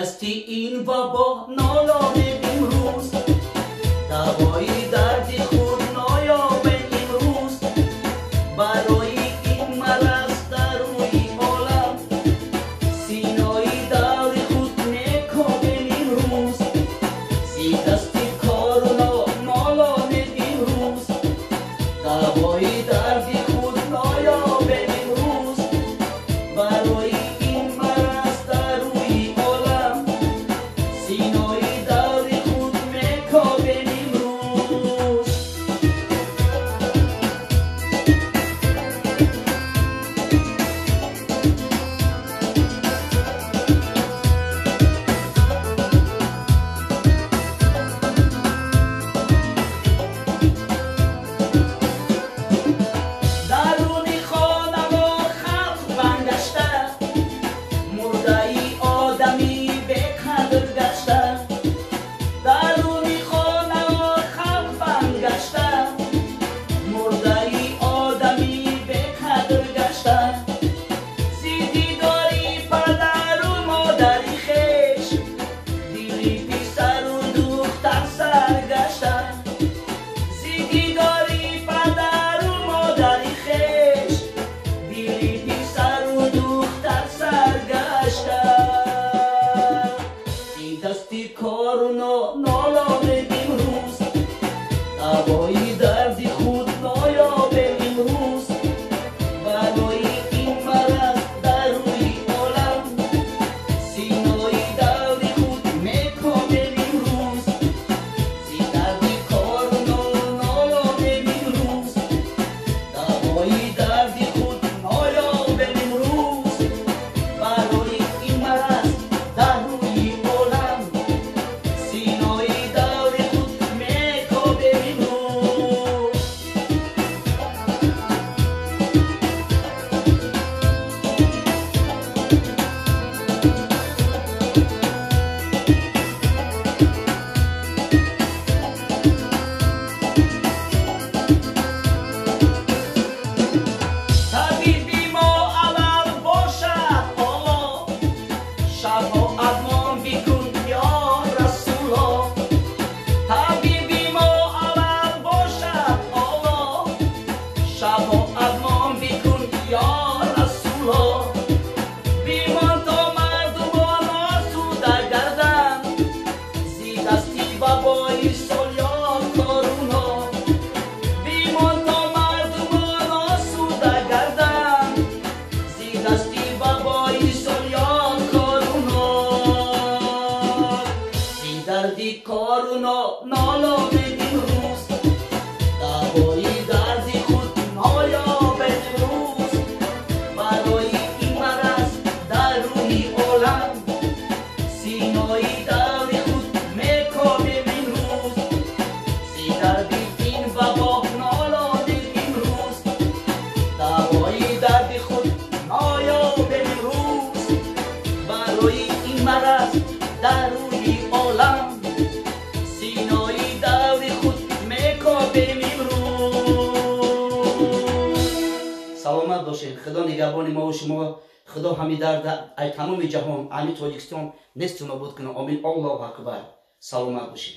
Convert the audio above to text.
دستی این وبا نالانه امروز دوای درد خود نایابه امروز برای این مرض در روی عالم سینای دور خود میکابه امروز سی دستی کارونا نالانه امروز دوای درد خود نایابه امروز برای دستی کارونا نالانه امروز دوای درد خود نایابه امروز برای این مرض در روی عالم سینای دور خود میکابه امروز سی دردی کارونا نالانه امروز دوای درد خود نایابه امروز برای این مرض در روی دردی کارونا نالانه امروز دوای درد خود نایابه امروز برای این مرض در روی عالم سینای دور خود میکابه امروز سی دردی این وبا نالانه امروز دوای درد خود نایابه امروز برای این مرض در روی عالم سینای دور خود میکابه امروز. سلامت باشین. خدا نگهبان ما و شما. خدا همین درد ای تمام جهان همین تاجیکستان نیست نابود کنه. آمین. الله اکبر. سلامت باشین.